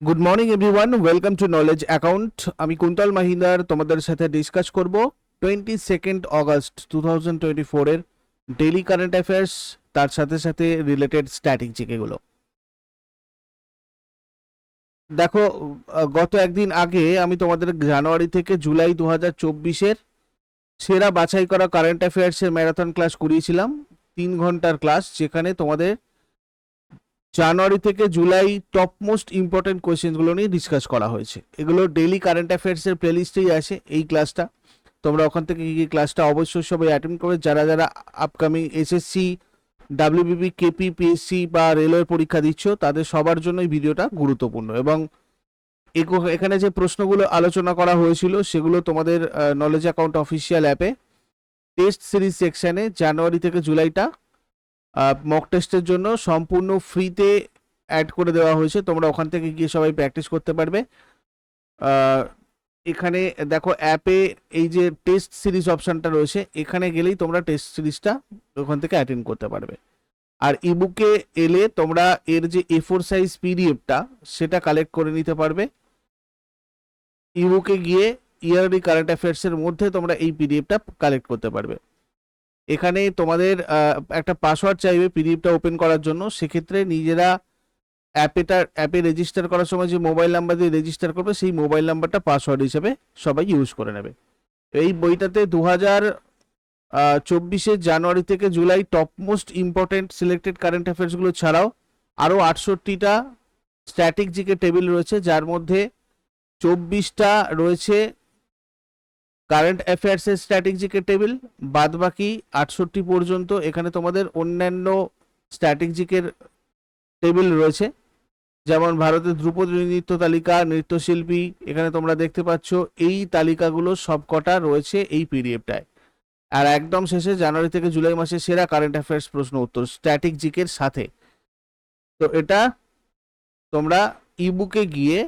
Good morning everyone, welcome to knowledge account. আমি কুন্তল মাহিন্দার তোমাদের সাথে ডিসকাস করব 22 অগস্ট 2024 এর ডেইলি কারেন্ট অ্যাফেয়ার্স, তার সাথে সাথে রিলেটেড স্ট্যাটিক জিকেগুলো। দেখো, গত একদিন আগে আমি তোমাদের জানুয়ারি থেকে জুলাই 2024-এর সেরা বাছাই করা কারেন্ট অ্যাফেয়ার্সের ম্যারাথন ক্লাস করিয়েছিলাম, 3 ঘন্টার ক্লাস, যেখানে তোমাদের জানুয়ারি থেকে জুলাই টপ মোস্ট ইম্পর্টেন্ট কোয়েশ্চেনগুলো নিয়ে ডিসকাস করা হয়েছে। এগুলো ডেইলি কারেন্ট অ্যাফেয়ার্সের প্লেলিস্টেই আছে এই ক্লাসটা। তোমরা ওখান থেকে এই ক্লাসটা অবশ্যই সবাই অ্যাটেন্ড করবে, যারা যারা upcoming SSC, WBP, KP, PSC বা রেলওয়ে পরীক্ষা দিচ্ছ, তাদের সবার জন্য এই ভিডিওটা গুরুত্বপূর্ণ। এবং এখানে যে প্রশ্নগুলো আলোচনা করা হয়েছিল সেগুলো তোমাদের নলেজ অ্যাকাউন্ট অফিসিয়াল অ্যাপে টেস্ট সিরিজ সেকশনে জানুয়ারি থেকে জুলাইটা মক টেস্টের জন্য সম্পূর্ণ ফ্রিতে অ্যাড করে দেওয়া হয়েছে। তোমরা ওখান থেকে গিয়ে সবাই প্র্যাকটিস করতে পারবে। এখানে দেখো অ্যাপে এই যে টেস্ট সিরিজ অপশানটা রয়েছে, এখানে গেলেই তোমরা টেস্ট সিরিজটা ওখান থেকে অ্যাটেন্ড করতে পারবে। আর ইবুকে এলে তোমরা এর যে A4 সাইজ পিডিএফটা সেটা কালেক্ট করে নিতে পারবে। ইবুকে গিয়ে ইয়ারলি কারেন্ট অ্যাফেয়ার্সের মধ্যে তোমরা এই পিডিএফটা কালেক্ট করতে পারবে। এখানে তোমাদের একটা পাসওয়ার্ড চাইবে পিডিএফটা ওপেন করার জন্য। সেক্ষেত্রে নিজেরা অ্যাপে রেজিস্টার করার সময় যে মোবাইল নাম্বার দিয়ে রেজিস্টার করবে, সেই মোবাইল নাম্বারটা পাসওয়ার্ড হিসেবে সবাই ইউজ করে নেবে। এই বইটাতে 2024 জানুয়ারি থেকে জুলাই top most important selected current অ্যাফেয়ার্সগুলো ছাড়াও আরও 68টা স্ট্যাটিক জিকে টেবিল রয়েছে, যার মধ্যে 24টা রয়েছে কারেন্ট অ্যাফেয়ার্সের স্ট্যাটিক জিকে টেবিল। বাদ বাকি 68 পর্যন্ত এখানে তোমাদের অন্যান্য স্ট্যাটিক জিকের টেবিল রয়েছে, যেমন ভারতের ধ্রুপদী নৃত্য তালিকা, নৃত্যশিল্পী, এখানে তোমরা দেখতে পাচ্ছ এই তালিকাগুলো সবকটা রয়েছে এই পিডিএফটায়। আর একদম শেষে জানুয়ারি থেকে জুলাই মাসে সেরা কারেন্ট অ্যাফেয়ার্স প্রশ্ন উত্তর স্ট্যাটিক জিকের সাথে। তো এটা তোমরা ইবুকে গিয়ে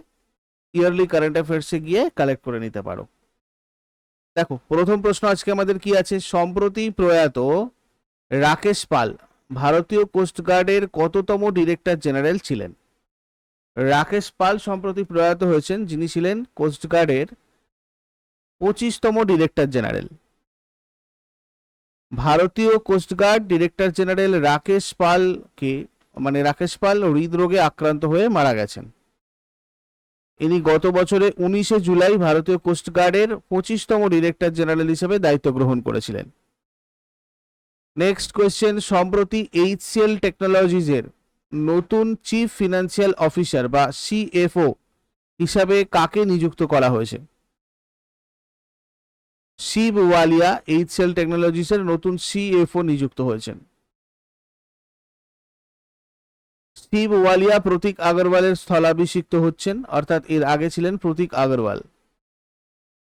ইয়ারলি কারেন্ট অ্যাফেয়ার্সে গিয়ে কালেক্ট করে নিতে পারো। দেখো, প্রথম প্রশ্ন আজকে আমাদের কি আছে। সম্প্রতি প্রয়াত রাকেশ পাল ভারতীয় কোস্টগার্ডের কততম ডিরেক্টর জেনারেল ছিলেন? রাকেশ পাল সম্প্রতি প্রয়াত হয়েছেন, যিনি ছিলেন কোস্টগার্ডের 25তম ডিরেক্টর জেনারেল। ভারতীয় কোস্টগার্ড ডিরেক্টর জেনারেল রাকেশ পাল হৃদরোগে আক্রান্ত হয়ে মারা গেছেন। ইনি গত বছরে 19শে জুলাই ভারতীয় কোস্টগার্ডের 25তম ডিরেক্টর জেনারেল হিসেবে দায়িত্ব গ্রহণ করেছিলেন। নেক্সট কোয়েশ্চেন, সম্প্রতি HCL টেকনোলজিজের নতুন চিফ ফিনান্সিয়াল অফিসার বা CFO হিসাবে কাকে নিযুক্ত করা হয়েছে? শিব ওয়ালিয়া HCL টেকনোলজিসের নতুন CFO নিযুক্ত হয়েছেন। শিব ওয়ালিয়া প্রতীক আগরওয়ালের স্থলাভিষিক্ত হচ্ছেন, অর্থাৎ এর আগে ছিলেন প্রতীক আগরওয়াল।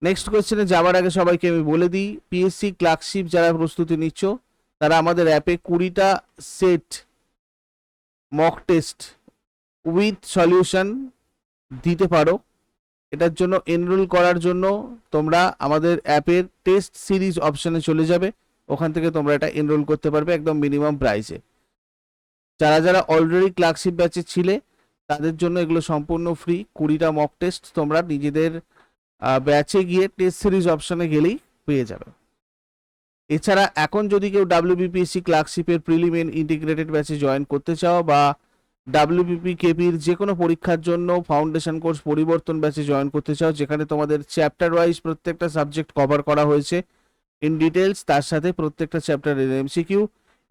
নেক্সট কোয়েশ্চেনে যাওয়ার আগে সবাইকে আমি বলে দিই, পিএসসি ক্লার্কশিপ যারা প্রস্তুতি নিচ্ছ, তারা আমাদের অ্যাপে 20টা set mock test with solution দিতে পারো। এটার জন্য এনরোল করার জন্য তোমরা আমাদের অ্যাপের টেস্ট সিরিজ অপশানে চলে যাবে, ওখান থেকে তোমরা এটা এনরোল করতে পারবে একদম মিনিমাম প্রাইসে। যারা যারা অলরেডি ক্লার্কশিপ ব্যাচে ছিলে তাদের জন্য এগুলো সম্পূর্ণ ফ্রি। 20টা মক টেস্ট তোমরা নিজেদের ব্যাচে গিয়ে টেস্ট সিরিজ অপশানে গেলেই পেয়ে যাবে। এছাড়া এখন যদি কেউ ডাব্লিউবিপিএসসি ক্লার্কশিপের প্রিলিমিন ইন্টিগ্রেটেড ব্যাচে জয়েন করতে চাও বা ডাব্লিউবিপি কেপির যে কোনো পরীক্ষার জন্য ফাউন্ডেশন কোর্স পরিবর্তন ব্যাচে জয়েন করতে চাও, যেখানে তোমাদের চ্যাপ্টার ওয়াইজ প্রত্যেকটা সাবজেক্ট কভার করা হয়েছে ইন ডিটেলস, তার সাথে প্রত্যেকটা চ্যাপ্টারের এমসিকিউ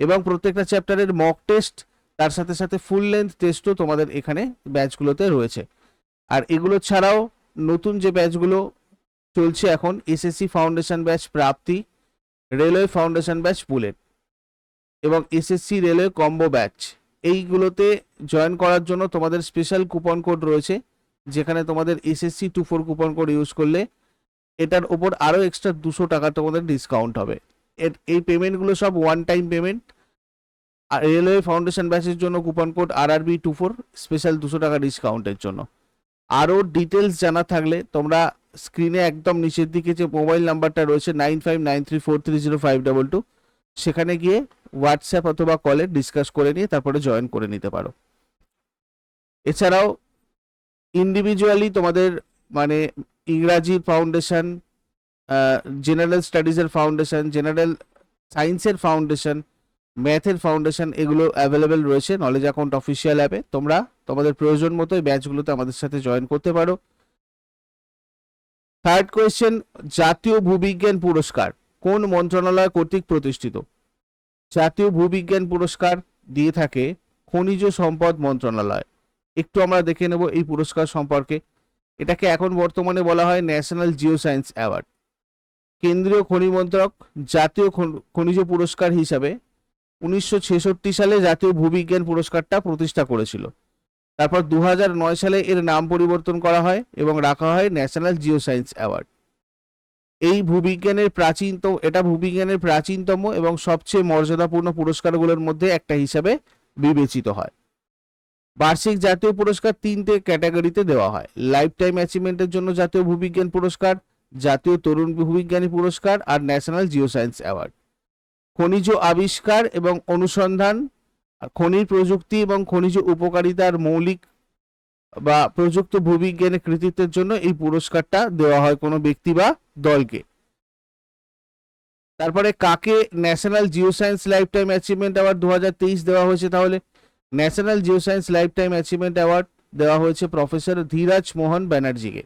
এবং প্রত্যেকটা চ্যাপ্টারের মক টেস্ট, তার সাথে সাথে ফুল লেন্থ টেস্টও তোমাদের এখানে ব্যাচগুলোতে রয়েছে। আর এগুলো ছাড়াও নতুন যে ব্যাচগুলো চলছে এখন, এসএসসি ফাউন্ডেশন ব্যাচ প্রাপ্তি, রেলওয়ে ফাউন্ডেশন ব্যাচ বুলেট এবং এসএসসি রেলওয়ে কম্বো ব্যাচ, এইগুলোতে জয়েন করার জন্য তোমাদের স্পেশাল কুপন কোড রয়েছে, যেখানে তোমাদের SSC 24 কুপন কোড ইউজ করলে এটার ওপর আরও এক্সট্রা 200 টাকা তোমাদের ডিসকাউন্ট হবে। এই পেমেন্টগুলো সব ওয়ান টাইম পেমেন্ট। আর রেলওয়ে ফাউন্ডেশন ব্যাচের জন্য কুপন কোড RRB24 স্পেশাল 200 টাকা ডিসকাউন্টের জন্য। আরও ডিটেলস জানা থাকলে তোমরা স্ক্রিনে একদম নিচের দিকে যে মোবাইল নাম্বারটা রয়েছে 9593430522, সেখানে গিয়ে হোয়াটসঅ্যাপ অথবা কলে ডিসকাস করে নিয়ে তারপরে জয়েন করে নিতে পারো। এছাড়াও ইন্ডিভিজুয়ালি তোমাদের মানে ইংরাজি ফাউন্ডেশন, জেনারেল স্টাডিজের ফাউন্ডেশন, জেনারেল সায়েন্সের ফাউন্ডেশন, ম্যাথের ফাউন্ডেশন, এগুলো অ্যাভেলেবেল রয়েছে নলেজ অ্যাকাউন্ট অফিসিয়াল অ্যাপে। তোমরা তোমাদের প্রয়োজন মতো এই ব্যাচগুলোতে আমাদের সাথে জয়েন করতে পারো। থার্ড কোয়েশ্চেন, জাতীয় ভূবিজ্ঞান পুরস্কার কোন মন্ত্রণালয় কর্তৃক প্রতিষ্ঠিত? জাতীয় ভূবিজ্ঞান পুরস্কার দিয়ে থাকে খনিজ সম্পদ মন্ত্রণালয়। একটু আমরা দেখে নেব এই পুরস্কার সম্পর্কে। এটাকে এখন বর্তমানে বলা হয় ন্যাশনাল জিও সায়েন্স অ্যাওয়ার্ড। কেন্দ্রীয় খনি মন্ত্রক জাতীয় খনিজ পুরস্কার হিসাবে 1966 সালে জাতীয় ভূবিজ্ঞান পুরস্কারটা প্রতিষ্ঠা করেছিল। তারপর 2009 সালে এর নাম পরিবর্তন করা হয় এবং রাখা হয় ন্যাশনাল জিও সায়েন্স অ্যাওয়ার্ড। এই এটা ভূবিজ্ঞানের প্রাচীনতম এবং সবচেয়ে মর্যাদাপূর্ণ পুরস্কারগুলোর মধ্যে একটা হিসাবে বিবেচিত হয়। বার্ষিক জাতীয় পুরস্কার 3টে ক্যাটাগরিতে দেওয়া হয়: লাইফ টাইম অ্যাচিভমেন্টের জন্য জাতীয় ভূবিজ্ঞান পুরস্কার, জাতীয় তরুণ ভূবিজ্ঞানী পুরস্কার আর ন্যাশনাল জিও সায়েন্স অ্যাওয়ার্ড। খনিজ আবিষ্কার এবং অনুসন্ধান, খনিজ প্রযুক্তি এবং খনিজ উপকারিতার মৌলিক বা প্রযুক্ত ভূবিজ্ঞানের কৃতিত্বের জন্য এই পুরস্কারটা দেওয়া হয় কোনো ব্যক্তি বা দলকে। তারপরে কাকে national Jio science life time achievement award 2023 দেওয়া হয়েছে? তাহলে national Jio science life time achievement award দেওয়া হয়েছে প্রফেসর ধীরাজ মোহন ব্যানার্জিকে।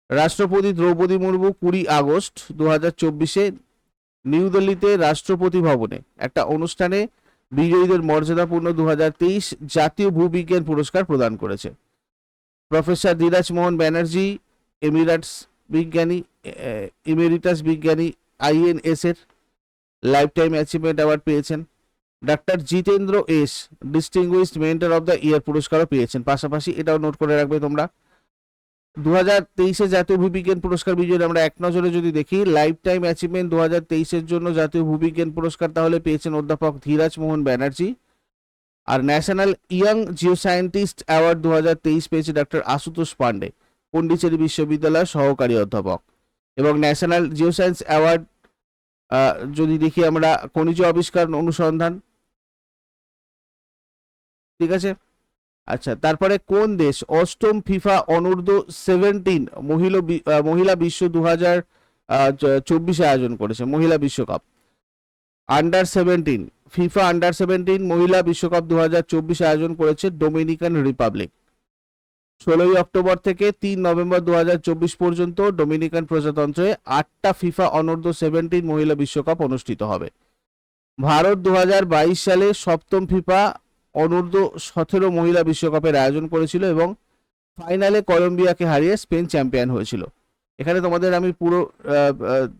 রাষ্ট্রপতি দ্রৌপদী মুর্মু 20 আগস্ট 2024 নিউ দিল্লিতে রাষ্ট্রপতি ভবনে একটা অনুষ্ঠানে বিজয়ীদের মর্যাদাপূর্ণ 2023 জাতীয় ভূবিজ্ঞান পুরস্কার প্রদান করেছে। প্রফেসর ধীরাজ মোহন ব্যানার্জি ইমেরিটাস বিজ্ঞানী INS এর লাইফ টাইম অ্যাচিভমেন্ট অ্যাওয়ার্ড পেয়েছেন। Doctor Jitendra S distinguished mentor of the year পুরস্কারও পেয়েছেন। পাশাপাশি এটাও নোট করে রাখবে তোমরা। 2023 জাতীয় ভূবিজ্ঞান পুরস্কার বিজয়ী আমরা এক নজরে যদি দেখি, লাইফ টাইম অ্যাচিভমেন্ট 2023 জন্য জাতীয় ভূবিজ্ঞান পুরস্কার তাহলে পেয়েছেন অধ্যাপক ধীরাজ মোহন ব্যানার্জি। আর national young geo scientist award 2023 পেয়েছে ডক্টর আশুতোষ পান্ডে, পন্ডিচেরি বিশ্ববিদ্যালয়ের সহকারী অধ্যাপক। এবং ন্যাশনাল জিও সায়েন্স অ্যাওয়ার্ড যদি দেখি আমরা খনিজ আবিষ্কার অনুসন্ধান, ঠিক আছে। আচ্ছা, তারপরে কোন দেশ অষ্টম ফিফা অনূর্ধ্ব 17 মহিলা বিশ্ব 2024 আয়োজন করেছে? মহিলা বিশ্বকাপ আন্ডার 17, ফিফা আন্ডার 17 মহিলা বিশ্বকাপ 2024 আয়োজন করেছে ডোমিনিকান রিপাবলিক। 16 অক্টোবর থেকে 3 নভেম্বর 2024 পর্যন্ত ডোমিনিকান প্রজাতন্ত্রে 8টা ফিফা অনূর্ধ্ব 17 মহিলা বিশ্বকাপ অনুষ্ঠিত হবে। ভারত 2022 সালে সপ্তম ফিফা অনূর্ধ্ব 17 মহিলা বিশ্বকাপের আয়োজন করেছিল এবং ফাইনালে কলম্বিয়াকে হারিয়ে স্পেন চ্যাম্পিয়ন হয়েছিল। এখানে তোমাদের আমি পুরো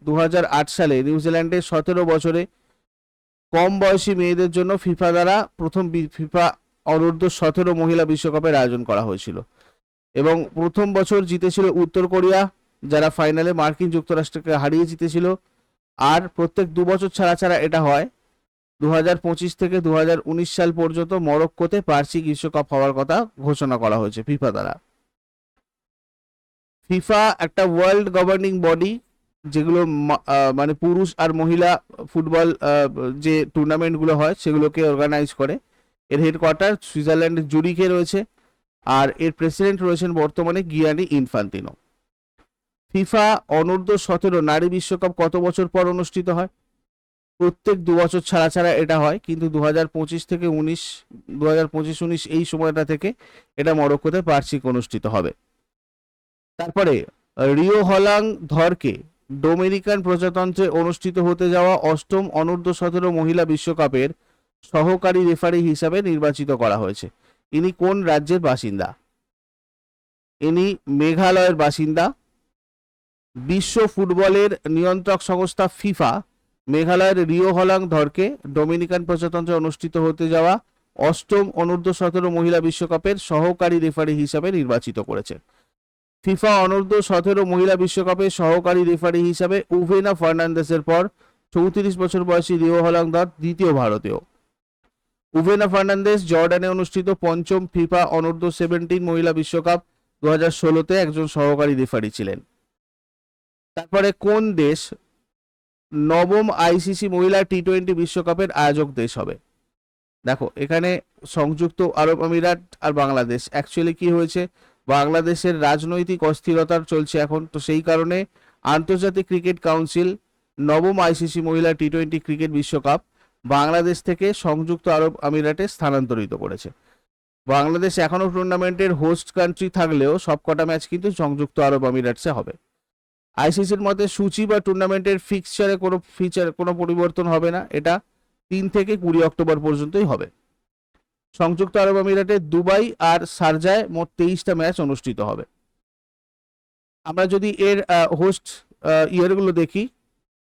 2008 সালে নিউজিল্যান্ডে 17 বছরে কম বয়সী মেয়েদের জন্য ফিফা দ্বারা প্রথম ফিফা অনূর্ধ্ব 17 মহিলা বিশ্বকাপের আয়োজন করা হয়েছিল এবং প্রথম বছর জিতেছিল উত্তর কোরিয়া, যারা ফাইনালে মার্কিন যুক্তরাষ্ট্রকে হারিয়ে জিতেছিল। আর প্রত্যেক 2 বছর ছাড়া ছাড়া এটা হয়। 2025 থেকে 2019 সাল পর্যন্ত মরক্কোতে বার্ষিক বিশ্বকাপ হওয়ার কথা ঘোষণা করা হয়েছে ফিফা দ্বারা। ফিফা একটা ওয়ার্ল্ড গভর্নিং বডি, যেগুলো মানে পুরুষ আর মহিলা ফুটবল যে টুর্নামেন্টগুলো হয় সেগুলোকে অর্গানাইজ করে। এর হেডকোয়ার্টার সুইজারল্যান্ডের জুরিখে রয়েছে আর এর প্রেসিডেন্ট রয়েছেন বর্তমানে গিয়ানি ইনফান্তিনো। ফিফা অনূর্ধ্ব 17 নারী বিশ্বকাপ কত বছর পর অনুষ্ঠিত হয়? প্রত্যেক 2 বছর ছাড়া ছাড়া এটা হয়, কিন্তু 2025 থেকে 2025-19 এই সময়টা থেকে এটা মরক্কোতে বার্ষিক অনুষ্ঠিত হবে। তারপরে রিও হলাং ধরকে ডোমিনিকান প্রজাতন্ত্রে অনুষ্ঠিত হতে যাওয়া অষ্টম অনূর্ধ্ব 17 মহিলা বিশ্বকাপের সহকারী রেফারি হিসাবে নির্বাচিত করা হয়েছে। ইনি কোন রাজ্যের বাসিন্দা? ইনি মেঘালয়ের বাসিন্দা। বিশ্ব ফুটবলের নিয়ন্ত্রক সংস্থা ফিফা মেঘালয়ের রিও হলাং ধরকে ডোমিনিকান প্রজাতন্ত্রে অনুষ্ঠিত হতে যাওয়া অষ্টম অনূর্ধ্ব 17 মহিলা বিশ্বকাপের সহকারী রেফারি হিসাবে নির্বাচিত করেছে। ফিফা অনূর্ধ্ব 17 মহিলা বিশ্বকাপের সহকারী রেফারি হিসাবে উভেনা ফার্নান্দেসের পর 34 বছর বয়সী রিও হলাং ধর দ্বিতীয় ভারতীয়। উভেনা ফার্নান্দেস জর্ডানে অনুষ্ঠিত পঞ্চম ফিফা অনূর্ধ্ব 17 মহিলা বিশ্বকাপ 2016-তে একজন সহকারী রেফারি ছিলেন। তারপরে কোন দেশ নবম ICC মহিলা T20 বিশ্বকাপের আয়োজক দেশ হবে? দেখো এখানে সংযুক্ত আরব আমিরাত আর বাংলাদেশ, অ্যাকচুয়ালি কি হয়েছে, বাংলাদেশের রাজনৈতিক অস্থিরতা চলছে এখন, তো সেই কারণে আন্তর্জাতিক ক্রিকেট কাউন্সিল নবম আইসিসি মহিলা টি-20 ক্রিকেট বিশ্বকাপ বাংলাদেশ থেকে সংযুক্ত আরব আমিরাটে স্থানান্তরিত করেছে। বাংলাদেশ এখনও টুর্নামেন্টের হোস্ট কান্ট্রি থাকলেও সবকটা ম্যাচ কিন্তু সংযুক্ত আরব আমিরাটসে হবে। আইসিসির মতে সূচি বা টুর্নামেন্টের ফিচারে কোনো পরিবর্তন হবে না, এটা 3 থেকে 20 অক্টোবর পর্যন্তই হবে। সংযুক্ত আরব আমিরাটে দুবাই আর শারজায় মোট 23টা ম্যাচ অনুষ্ঠিত হবে। আমরা যদি এর হোস্ট ইয়ারগুলো দেখি,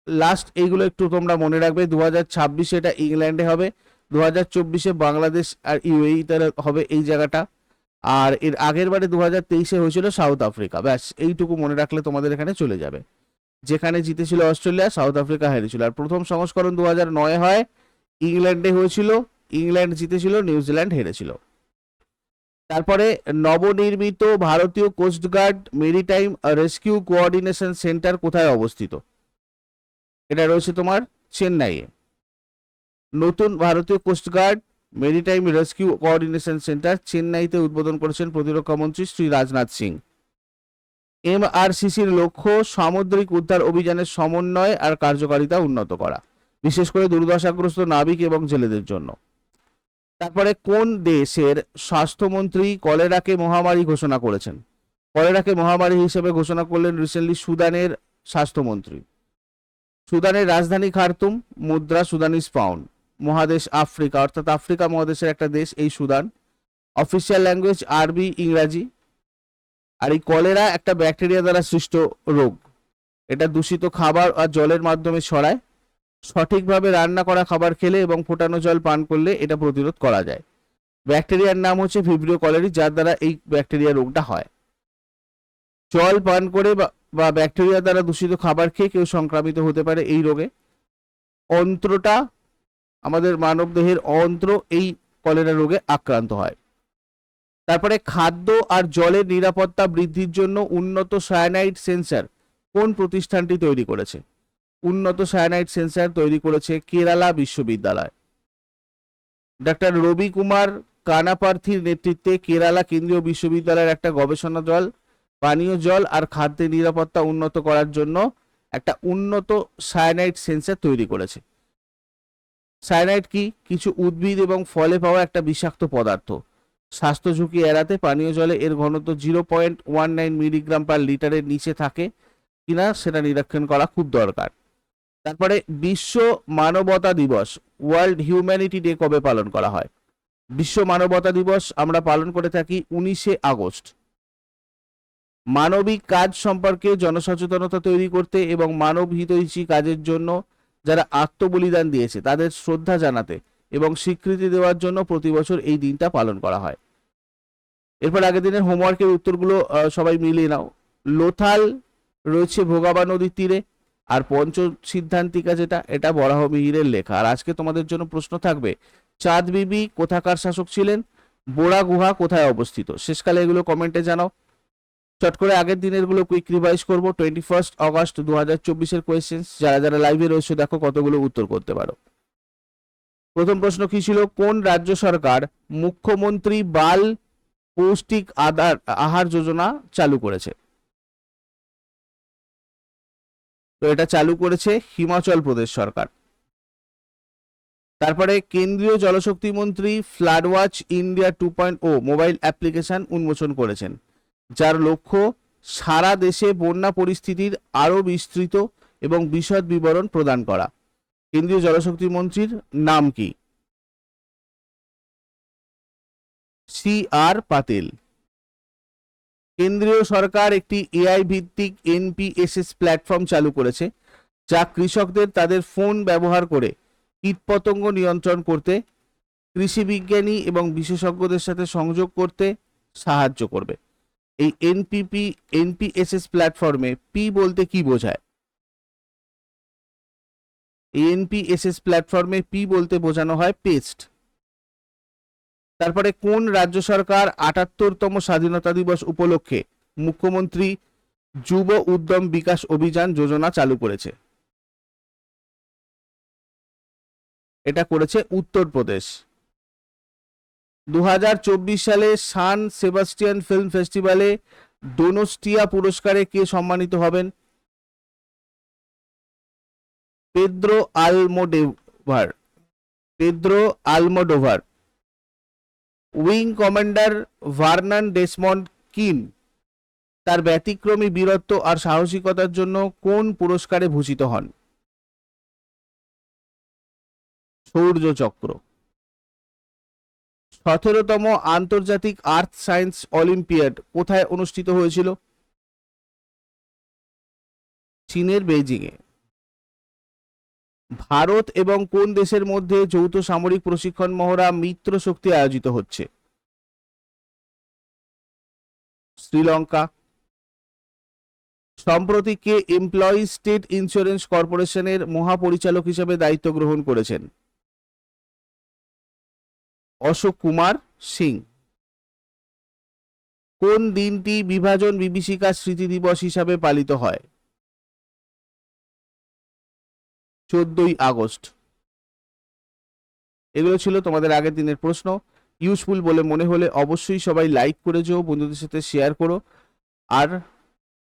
লাস্ট এইগুলো একটু তোমরা মনে রাখবে। 2026-এ এটা ইংল্যান্ডে হবে, 2024-এ বাংলাদেশ আর ইউএইতে হবে এই জায়গাটা, আর এর আগের বারে 2023-এ হয়েছিল সাউথ আফ্রিকা। ব্যাস এইটুকু মনে রাখলে তোমাদের এখানে চলে যাবে। যেখানে জিতেছিল অস্ট্রেলিয়া, সাউথ আফ্রিকা হেরেছিল। আর প্রথম সংস্করণ 2009 হয়, ইংল্যান্ডে হয়েছিল, ইংল্যান্ড জিতেছিল, নিউজিল্যান্ড হেরেছিল। তারপরে নবনির্মিত ভারতীয় coast guard maritime rescue coordination centre কোথায় অবস্থিত? এটা রয়েছে তোমার চেন্নাইয়ে। নতুন ভারতীয় coast guard maritime rescue coordination centre চেন্নাইতে উদ্বোধন করেছেন প্রতিরক্ষা মন্ত্রী শ্রী রাজনাথ সিং। এমআরসিসির লক্ষ্য সামুদ্রিক উদ্ধার অভিযানের সমন্বয় আর কার্যকারিতা উন্নত করা, বিশেষ করে দুর্দশাগ্রস্ত নাবিক এবং জেলেদের জন্য। তারপরে কোন দেশের স্বাস্থ্যমন্ত্রী কলেরাকে মহামারী ঘোষণা করেছেন? কলেরাকে মহামারী হিসেবে ঘোষণা করলেন রিসেন্টলি সুদানের স্বাস্থ্যমন্ত্রী। সুদানের রাজধানী খার্তুম, মুদ্রা সুদানিস পাউন্ড। মহাদেশ আফ্রিকা, অর্থাৎ আফ্রিকা মহাদেশের একটা দেশ এই সুদান। অফিসিয়াল ল্যাঙ্গুয়েজ আরবি, ইংরাজি। আর এই কলেরা একটা ব্যাকটেরিয়া দ্বারা সৃষ্ট রোগ, এটা দূষিত খাবার আর জলের মাধ্যমে ছড়ায়। সঠিকভাবে রান্না করা খাবার খেলে এবং ফোটানো জল পান করলে এটা প্রতিরোধ করা যায়। ব্যাকটেরিয়ার নাম হচ্ছে ভিব্রিও কলেরি, যার দ্বারা এই ব্যাকটেরিয়া রোগটা হয়। জল পান করে বা ব্যাকটেরিয়া দ্বারা দূষিত খাবার খেয়ে কেউ সংক্রামিত হতে পারে এই রোগে। অন্ত্রটা, আমাদের মানব দেহের অন্ত্র এই কলেরা রোগে আক্রান্ত হয়। তারপরে খাদ্য আর জলের নিরাপত্তা বৃদ্ধির জন্য উন্নত সায়ানাইড সেন্সর কোন প্রতিষ্ঠানটি তৈরি করেছে? উন্নত সায়ানাইড সেন্সর তৈরি করেছে কেরালা বিশ্ববিদ্যালয়। ডাক্তার রবি কুমার কানাপার্থির নেতৃত্বে কেরালা কেন্দ্রীয় বিশ্ববিদ্যালয়ের একটা গবেষণা দল পানীয় জল আর খাদ্যের নিরাপত্তা উন্নত করার জন্য একটা উন্নত সায়ানাইড সেন্সর তৈরি করেছে। সায়ানাইড কি? কিছু উদ্ভিদ এবং ফলে পাওয়া একটা বিষাক্ত পদার্থ। স্বাস্থ্য ঝুঁকি এড়াতে পানীয় জলে এর ঘনত্ব 0.19 মিলিগ্রাম পার লিটারের নিচে থাকে কিনা সেটা নিরীক্ষণ করা খুব দরকার। তারপরে বিশ্ব মানবতা দিবস, ওয়ার্ল্ড হিউম্যানিটি ডে কবে পালন করা হয়? বিশ্ব মানবতা দিবস আমরা পালন করে থাকি 19শে আগস্ট। মানবিক কাজ সম্পর্কে জনসচেতনতা তৈরি করতে এবং মানব হিতৈষী কাজের জন্য যারা আত্মবলিদান দিয়েছে তাদের শ্রদ্ধা জানাতে এবং স্বীকৃতি দেওয়ার জন্য প্রতি বছর এই দিনটা পালন করা হয়। এরপর আগের দিনের হোমওয়ার্কের উত্তরগুলো সবাই মিলিয়ে নাও। লোথাল রয়েছে ভোগাবা নদীর তীরে, আর পঞ্চ সিদ্ধান্তিকা যেটা, এটা বরাহমিহিরের লেখা। আর আজকে তোমাদের জন্য প্রশ্ন থাকবে, চাঁদ বিবি কোথাকার শাসক ছিলেন? বোরা গুহা কোথায় অবস্থিত? শেষকালে এগুলো কমেন্টে জানাও। চট করে আগের দিনের গুলো কুইক রিভাইজ করবো। 21 অগস্ট 2024-এর কোয়েশ্চেন, যারা যারা লাইভে রয়েছে দেখো কতগুলো উত্তর করতে পারো। প্রথম প্রশ্ন কি ছিল? কোন রাজ্য সরকার মুখ্যমন্ত্রী বাল পৌষ্টিক আহার যোজনা চালু করেছে? তো এটা চালু করেছে হিমাচল প্রদেশ সরকার। তারপরে কেন্দ্রীয় জলশক্তি মন্ত্রী flood watch India 2.0 mobile application উন্মোচন করেছেন, যার লক্ষ্য সারা দেশে বন্যা পরিস্থিতির আরো বিস্তৃত এবং বিশদ বিবরণ প্রদান করা। কেন্দ্রীয় জলশক্তি মন্ত্রীর নাম কি? CR পাতিল। কেন্দ্রীয় সরকার একটি এআই ভিত্তিক NPSS প্ল্যাটফর্ম চালু করেছে, যা কৃষকদের তাদের ফোন ব্যবহার করে কীটপতঙ্গ নিয়ন্ত্রণ করতে, কৃষি বিজ্ঞানী এবং বিশেষজ্ঞদের সাথে সংযোগ করতে সাহায্য করবে। এই NPSS প্ল্যাটফর্মে পি বলতে কি বোঝায়? এই NPSS প্ল্যাটফর্মে পি বলতে বোঝানো হয় পেস্ট। তারপরে কোন রাজ্য সরকার ৭৮তম স্বাধীনতা দিবস উপলক্ষে মুখ্যমন্ত্রী যুব উদ্যম বিকাশ অভিযান যোজনা চালু করেছে? এটা করেছে উত্তরপ্রদেশ। 2024 সালে সান সেবাস্টিয়ান ফিল্ম ফেস্টিভ্যালে ডোনোস্টিয়া পুরস্কারে কে সম্মানিত হবেন? Pedro Almodovar. Pedro Almodovar. Wing commander Vernon Desmond Keane তার ব্যতিক্রমী বীরত্ব আর সাহসিকতার জন্য কোন পুরস্কারে ভূষিত হন? শৌর্য চক্র। 17তম আন্তর্জাতিক আর্থ সায়েন্স অলিম্পিয়াড কোথায় অনুষ্ঠিত হয়েছিল? চীনের বেইজিং এ। ভারত এবং কোন দেশের মধ্যে যৌথ সামরিক প্রশিক্ষণ মহড়া মিত্র শক্তি আয়োজিত হচ্ছে? শ্রীলঙ্কা। সম্প্রতি কে এমপ্লয়িজ স্টেট ইন্স্যুরেন্স কর্পোরেশনের মহাপরিচালক হিসেবে দায়িত্ব গ্রহণ করেছেন? অশোক কুমার সিং। কোন দিনটি বিভাজন বিভীষিকা স্মৃতি দিবস হিসাবে পালিত হয়? 14ই আগস্ট। এগুলো ছিল তোমাদের আগের দিনের প্রশ্ন। ইউজফুল বলে মনে হলে অবশ্যই সবাই লাইক করে যেও, বন্ধুদের সাথে শেয়ার করো। আর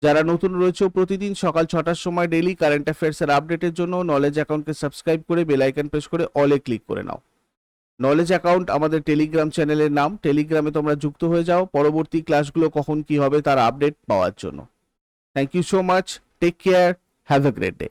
যারা নতুন রয়েছে প্রতিদিন সকাল 6টার সময় ডেইলি কারেন্ট অ্যাফেয়ার্সের আপডেটের জন্য নলেজ অ্যাকাউন্টকে সাবস্ক্রাইব করে বেল আইকন প্রেস করে অলে ক্লিক করে নাও। নলেজ অ্যাকাউন্ট আমাদের টেলিগ্রাম চ্যানেলের নাম। টেলিগ্রামে তোমরা যুক্ত হয়ে যাও পরবর্তী ক্লাসগুলো কখন কি হবে তার আপডেট পাওয়ার জন্য। Thank you so much. Take care. Have a great day.